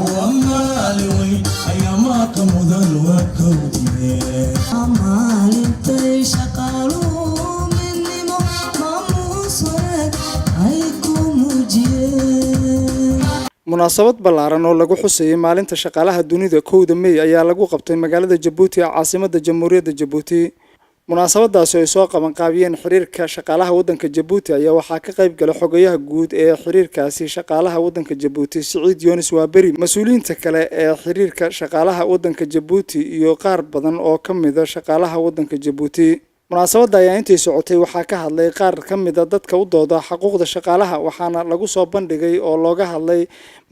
ومالوي أيامك مدن وكودي أمال انتي شقالو مني ماموسك هيكون مجيء munaasabad ballaaran oo lagu xuseeyay maalinta shaqaalaha dunida 1 May ayaa lagu qabtay magaalada Djibouti ee caasimadda Jamhuuriyadda Djibouti. munaasabadaas oo ay soo qaban qaabiyeen xiriirka shaqaalaha waddanka Djibouti ayaa waxaa ka qayb galay xogayaha guud ee xiriirkaasi shaqaalaha waddanka Djibouti Saciid Yunis Waaberi, mas'uuliyiinta kale ee xiriirka shaqaalaha waddanka Djibouti iyo qaar badan oo ka mid ah shaqaalaha waddanka Djibouti. munaasabada ayaa intii socotay waxaa ka hadlay qaar ka mid ah dadka u dooda xuquuqda shaqaalaha waxaana lagu soo bandhigay oo looga hadlay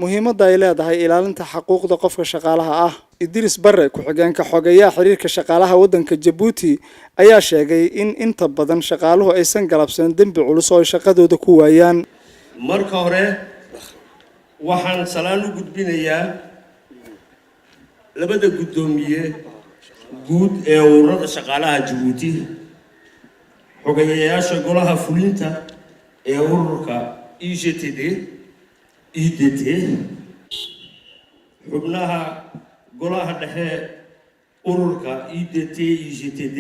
muhiimadda ay leedahay ilaalinta xuquuqda qofka shaqaalaha ah. Idris Barre ku-xigeenka xogayaha xiriirka shaqaalaha waddanka Djibouti ayaa sheegay in inta badan shaqaaluhu aysan galabsan dambi culus oo ay shaqadooda ku waayaan. marka hore waxaan salaan u gudbinayaa labada gudoomiye guud ee ururada shaqaalaha Djibouti, xogayaasha golaha fulinta ee ururka IGTD, IDT, xubnaha golaha dhexe ururka IDT, IGTD,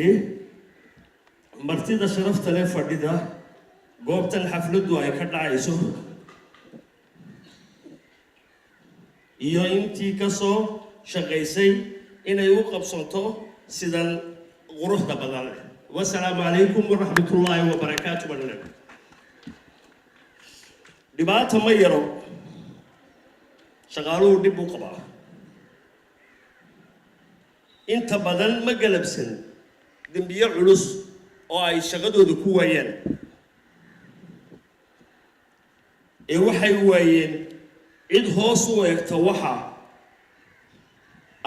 martida sharafta leh fadhida goobtan xafladu ay ka dhacayso, iyo intii ka soo shaqaysay inay u qabsanto sidan quruxda badan. Wassalaamu calaykum waraxmatullaahi wabarakaatuh. dhibaato ma yaro, shaqaaluhu dhib u qabaa, inta badan ma galabsan dambiyo culus oo ay shaqadooda ku waayaan ee waxay waayeen cid hoos u eegta waxa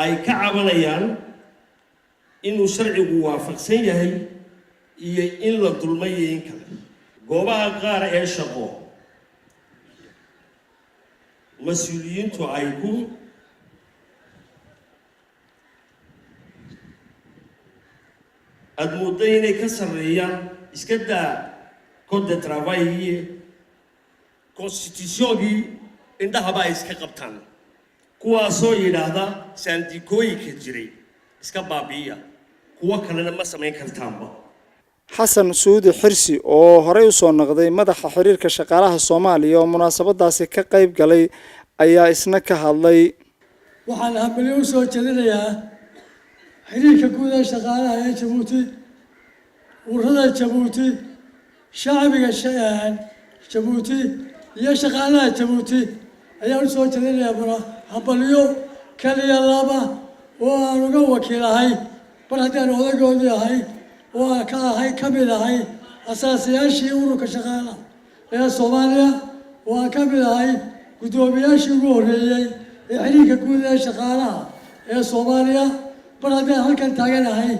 ay ka cabanayaan inuu sharcigu waafaqsan yahay iyo in la dulmayo in kale. goobaha qaar ee shaqo mas'uuliyiintu ay ku admuddo inay ka sarreeyaan iska daa code de travail iyo constitution-gii indhahaba ay iska qabtaan, kuwaasoo yidhaahda saandikooyinka jiray iska baabi'iya, kuwa kalena ma samayn kartaanba. xasan suudi xirsi oo horey u soo noqday madaxa xiriirka shaqaalaha Soomaaliya oo munaasabadaasi ka qayb galay ayaa isna ka hadlay. waxaan hambalyo u soo jeedinayaa xiriirka guud ee shaqaalaha ee Djibouti, ururada Djibouti, shacbiga Djibouti iyo shaqaalaha Djibouti ayaan u soo jeedinayaa hambalyo kaliya laba oo aan uga wakiilahay mar haddaan odagoodii ahay oo aan ka mid ahay asaasayaashii ururka shaqaalaha ee Soomaaliya, oo aan ka mid ahay guddoomiyaashii ugu horreeyey ee xiriirka guud ee shaqaalaha ee Soomaaliya. mar haddaan halkan taaganahay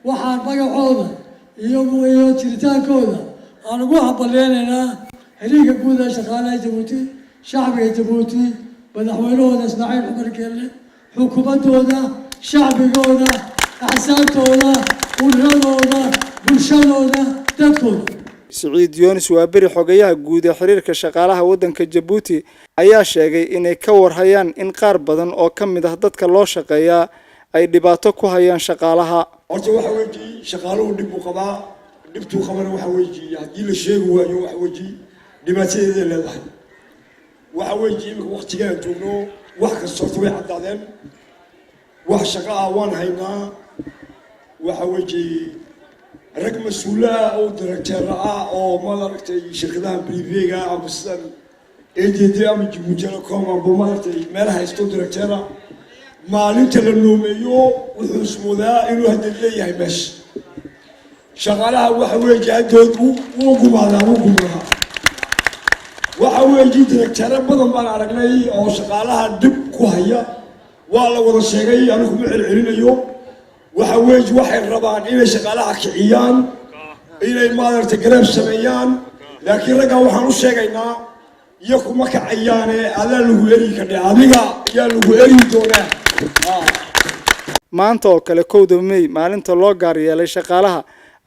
waxaan magacooda iyo jiritaankooda aan ugu hambaleynaynaa xiriirka guud ee shaqaalaha Djibouti, shacbiga Djibouti, madaxweynahooda Ismaaciil Cumar Geelle, xukuumadooda, shacbigooda, axsaabtooda, ururadooda, bulshadooda, dadkooda. Saciid Yunis Waaberi, xogayaha guud ee xiriirka shaqaalaha waddanka Djibouti ayaa sheegay inay ka warhayaan in qaar badan oo ka mid ah dadka loo shaqeeyaa ay dhibaato ku hayaan shaqaalaha. horta waxa weeyii shaqaaluhu dhib u qabaa, dhibtu qabana waxa weeyii haddii la sheego waayo waxa weeyii dhibaatadeeda leedahay. waxa weeyii imika waqtigaan joogno wax kasta way cadaadeen, wax shaqo ah waan haynaa. waxa weeyii rag mas'uul ah oo director ah oo maaragtay shirkadaha private ah ama sidan ADT ama Djibouti Telecom ama maaragtay meelaha haysto director maalinta la noomeeyo wuxuu ismoodaa inuu hadda leeyahay meesha. shaqaalaha waxa weeyii haddood uu gumaadaa. waxa weeyii director badan baan aragnay oo shaqaalaha dib ku haya, waa la wada sheegay, anigu ma celcelinayo. waxa weeyii waxay rabaan inay shaqaalaha kiciyaan, inay maaragtay garab sameeyaan, laakiin ragga waxaan u sheegaynaa iyo kuma kacayaane adaa lagu eri kadhe, adiga ayaa lagu eri doonaa. maanta oo kale 1 May maalinta loo gaar yeelay shaqaalaha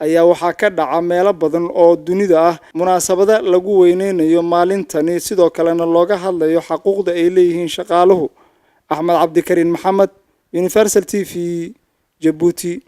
ayaa waxaa ka dhaca meelo badan oo dunida ah munaasabada lagu weyneynayo maalintani, sidoo kalena looga hadlayo xuquuqda ay leeyihiin shaqaaluhu. أحمد عبد الكريم محمد، يونيفرسال TV، جيبوتي.